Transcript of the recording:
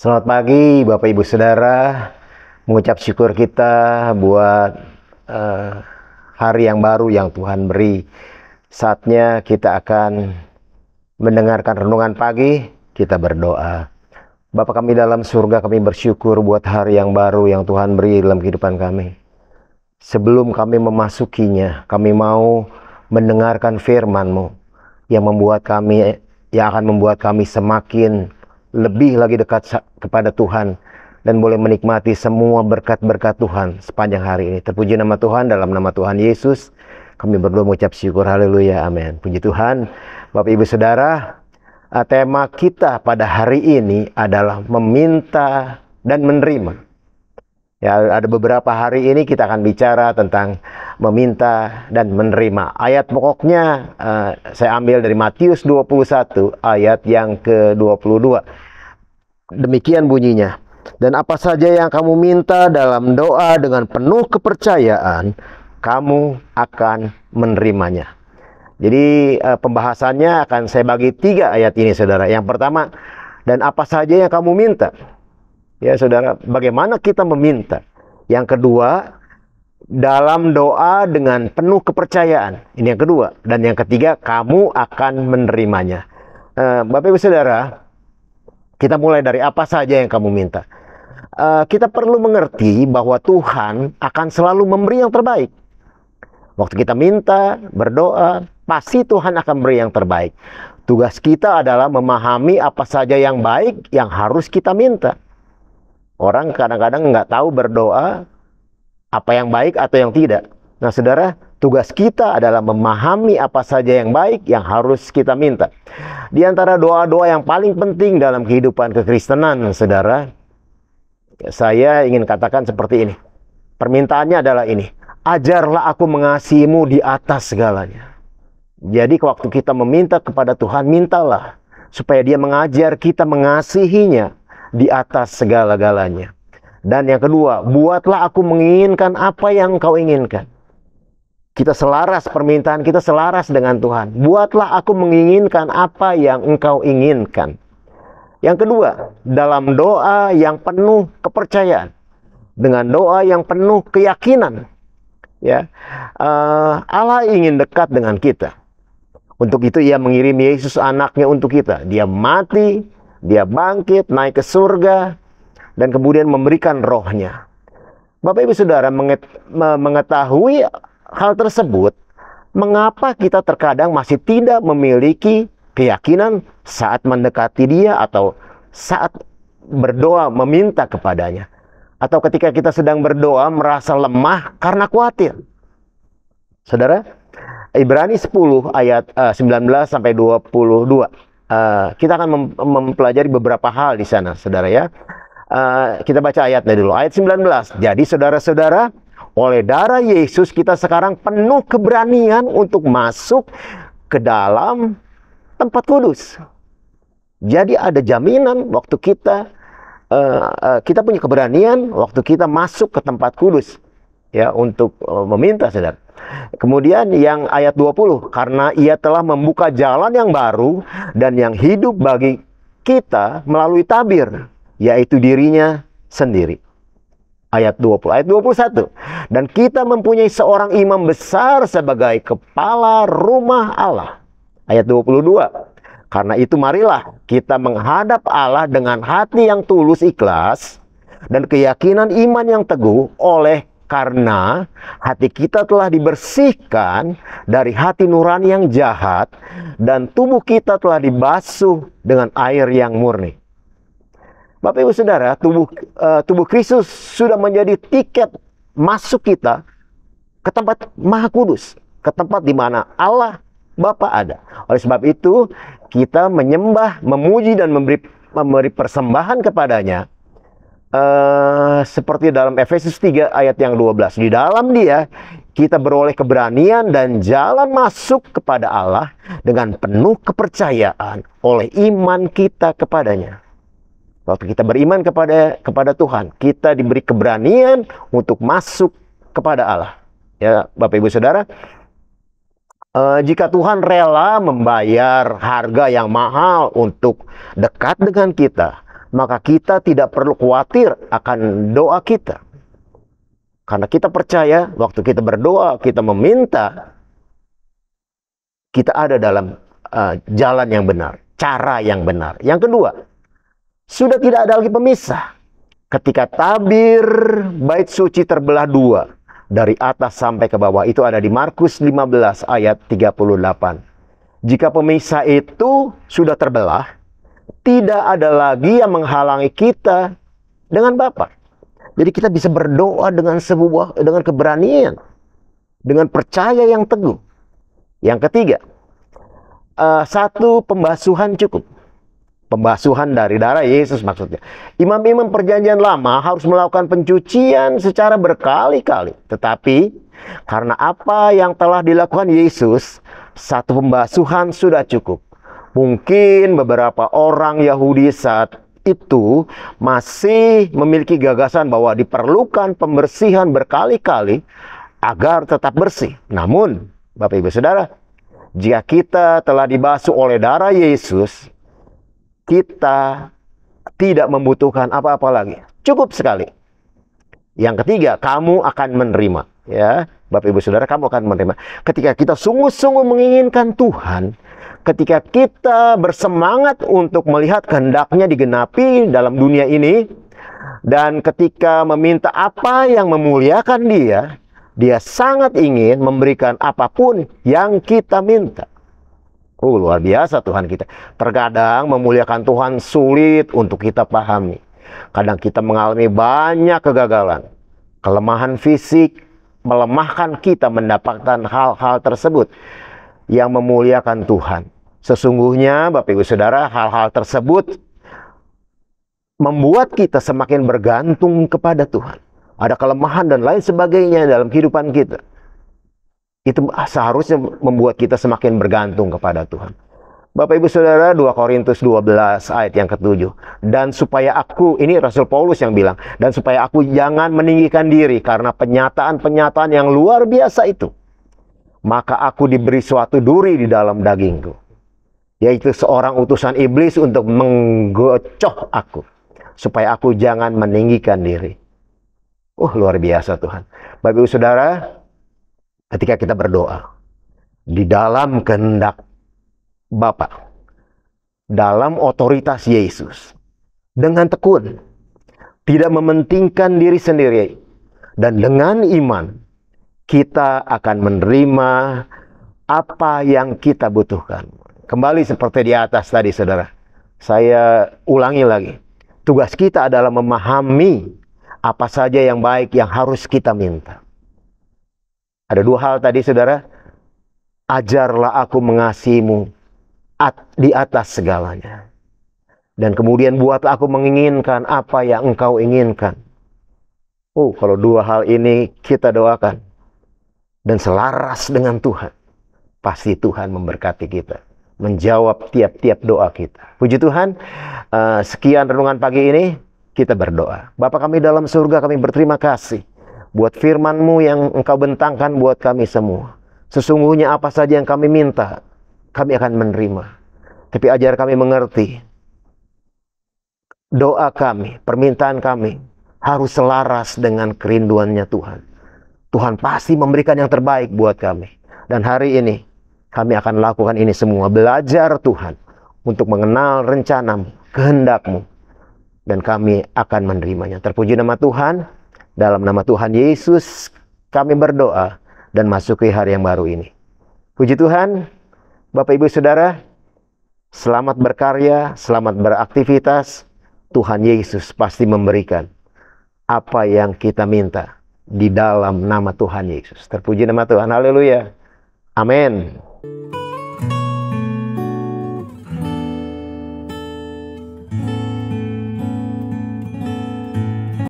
Selamat pagi Bapak Ibu Saudara. Mengucap syukur kita buat hari yang baru yang Tuhan beri. Saatnya kita akan mendengarkan renungan pagi. Kita berdoa. Bapa kami dalam surga, kami bersyukur buat hari yang baru yang Tuhan beri dalam kehidupan kami. Sebelum kami memasukinya, kami mau mendengarkan firman-Mu yang akan membuat kami semakin lebih lagi dekat kepada Tuhan dan boleh menikmati semua berkat-berkat Tuhan sepanjang hari ini. Terpuji nama Tuhan, dalam nama Tuhan Yesus kami berdoa mengucap syukur. Haleluya, amin. Puji Tuhan. Bapak Ibu Saudara, tema kita pada hari ini adalah meminta dan menerima. Ya, ada beberapa hari ini kita akan bicara tentang meminta dan menerima. Ayat pokoknya saya ambil dari Matius 21 ayat yang ke-22. Demikian bunyinya. Dan apa saja yang kamu minta dalam doa dengan penuh kepercayaan, kamu akan menerimanya. Jadi pembahasannya akan saya bagi 3 ayat ini, saudara. Yang pertama, dan apa saja yang kamu minta. Ya saudara, bagaimana kita meminta. Yang kedua, dalam doa dengan penuh kepercayaan. Ini yang kedua. Dan yang ketiga, kamu akan menerimanya. Bapak Ibu Saudara, kita mulai dari apa saja yang kamu minta. Kita perlu mengerti bahwa Tuhan akan selalu memberi yang terbaik. Waktu kita minta, berdoa, pasti Tuhan akan beri yang terbaik. Tugas kita adalah memahami apa saja yang baik yang harus kita minta. Orang kadang-kadang nggak tahu berdoa apa yang baik atau yang tidak. Nah saudara, tugas kita adalah memahami apa saja yang baik yang harus kita minta. Di antara doa-doa yang paling penting dalam kehidupan kekristenan, saudara, saya ingin katakan seperti ini. Permintaannya adalah ini. Ajarlah aku mengasihimu di atas segalanya. Jadi waktu kita meminta kepada Tuhan, mintalah supaya Dia mengajar kita mengasihinya di atas segala-galanya. Dan yang kedua, buatlah aku menginginkan apa yang Engkau inginkan. Kita selaras, permintaan kita selaras dengan Tuhan. Buatlah aku menginginkan apa yang Engkau inginkan. Yang kedua, dalam doa yang penuh kepercayaan, dengan doa yang penuh keyakinan, ya, Allah ingin dekat dengan kita. Untuk itu Ia mengirim Yesus anaknya untuk kita. Dia mati, Dia bangkit, naik ke surga, dan kemudian memberikan rohnya. Bapak Ibu Saudara, mengetahui hal tersebut, mengapa kita terkadang masih tidak memiliki keyakinan saat mendekati Dia atau saat berdoa meminta kepadanya. Atau ketika kita sedang berdoa merasa lemah karena khawatir. Saudara, Ibrani 10 ayat 19 sampai 22. Kita akan mempelajari beberapa hal di sana, saudara ya. Kita baca ayatnya dulu. Ayat 19. Jadi saudara-saudara, oleh darah Yesus kita sekarang penuh keberanian untuk masuk ke dalam tempat kudus. Jadi ada jaminan waktu kita punya keberanian waktu kita masuk ke tempat kudus, ya, untuk meminta, saudara. Kemudian yang ayat 20, karena Ia telah membuka jalan yang baru dan yang hidup bagi kita melalui tabir, yaitu dirinya sendiri. Ayat 20, ayat 21. Dan kita mempunyai seorang imam besar sebagai kepala rumah Allah. Ayat 22. Karena itu marilah kita menghadap Allah dengan hati yang tulus ikhlas dan keyakinan iman yang teguh, karena hati kita telah dibersihkan dari hati nurani yang jahat dan tubuh kita telah dibasuh dengan air yang murni. Bapak Ibu Saudara, tubuh Kristus sudah menjadi tiket masuk kita ke tempat Maha Kudus, ke tempat di mana Allah Bapa ada. Oleh sebab itu, kita menyembah, memuji dan memberi persembahan kepadanya. Seperti dalam Efesus 3 ayat yang 12. Di dalam Dia kita beroleh keberanian dan jalan masuk kepada Allah dengan penuh kepercayaan oleh iman kita kepadanya. Waktu kita beriman kepada Tuhan, kita diberi keberanian untuk masuk kepada Allah. Ya, Bapak Ibu Saudara, jika Tuhan rela membayar harga yang mahal untuk dekat dengan kita, maka kita tidak perlu khawatir akan doa kita. Karena kita percaya waktu kita berdoa, kita meminta, kita ada dalam jalan yang benar, cara yang benar. Yang kedua, sudah tidak ada lagi pemisah. Ketika tabir bait suci terbelah dua, dari atas sampai ke bawah, itu ada di Markus 15 ayat 38. Jika pemisah itu sudah terbelah, tidak ada lagi yang menghalangi kita dengan Bapa. Jadi kita bisa berdoa dengan dengan keberanian, dengan percaya yang teguh. Yang ketiga, satu, pembasuhan cukup. Pembasuhan dari darah Yesus maksudnya. Imam-imam perjanjian lama harus melakukan pencucian secara berkali-kali. Tetapi karena apa yang telah dilakukan Yesus, satu pembasuhan sudah cukup. Mungkin beberapa orang Yahudi saat itu masih memiliki gagasan bahwa diperlukan pembersihan berkali-kali agar tetap bersih. Namun, Bapak Ibu Saudara, jika kita telah dibasuh oleh darah Yesus, kita tidak membutuhkan apa-apa lagi. Cukup sekali. Yang ketiga, kamu akan menerima. Ya, Bapak Ibu Saudara, kamu akan menerima. Ketika kita sungguh-sungguh menginginkan Tuhan, ketika kita bersemangat untuk melihat kehendaknya digenapi dalam dunia ini, dan ketika meminta apa yang memuliakan Dia, Dia sangat ingin memberikan apapun yang kita minta. Luar biasa Tuhan kita. Terkadang memuliakan Tuhan sulit untuk kita pahami. Kadang kita mengalami banyak kegagalan. Kelemahan fisik melemahkan kita mendapatkan hal-hal tersebut yang memuliakan Tuhan. Sesungguhnya Bapak Ibu Saudara, hal-hal tersebut membuat kita semakin bergantung kepada Tuhan. Ada kelemahan dan lain sebagainya dalam kehidupan kita. Itu seharusnya membuat kita semakin bergantung kepada Tuhan. Bapak Ibu Saudara, 2 Korintus 12 ayat yang ke-7. Dan supaya aku, ini Rasul Paulus yang bilang, dan supaya aku jangan meninggikan diri karena penyataan-penyataan yang luar biasa itu, maka aku diberi suatu duri di dalam dagingku, yaitu seorang utusan iblis untuk menggocoh aku, supaya aku jangan meninggikan diri. Luar biasa Tuhan. Bapak Ibu Saudara, ketika kita berdoa di dalam kehendak Bapa, dalam otoritas Yesus, dengan tekun, tidak mementingkan diri sendiri, dan dengan iman, kita akan menerima apa yang kita butuhkan. Kembali seperti di atas tadi, saudara. Saya ulangi lagi. Tugas kita adalah memahami apa saja yang baik yang harus kita minta. Ada dua hal tadi, saudara. Ajarlah aku mengasihimu di atas segalanya. Dan kemudian buatlah aku menginginkan apa yang engkau inginkan. Kalau dua hal ini kita doakan dan selaras dengan Tuhan, pasti Tuhan memberkati kita, menjawab tiap-tiap doa kita. Puji Tuhan, sekian renungan pagi ini, kita berdoa. Bapa kami dalam surga, kami berterima kasih buat firman-Mu yang engkau bentangkan buat kami semua. Sesungguhnya apa saja yang kami minta, kami akan menerima. Tapi ajar kami mengerti, doa kami, permintaan kami harus selaras dengan kerinduannya Tuhan. Tuhan pasti memberikan yang terbaik buat kami. Dan hari ini kami akan lakukan ini semua. Belajar Tuhan untuk mengenal rencana-Mu, kehendak-Mu. Dan kami akan menerimanya. Terpuji nama Tuhan. Dalam nama Tuhan Yesus kami berdoa dan masuki hari yang baru ini. Puji Tuhan. Bapak Ibu Saudara, selamat berkarya, selamat beraktivitas. Tuhan Yesus pasti memberikan apa yang kita minta di dalam nama Tuhan Yesus. Terpuji nama Tuhan. Haleluya. Amin.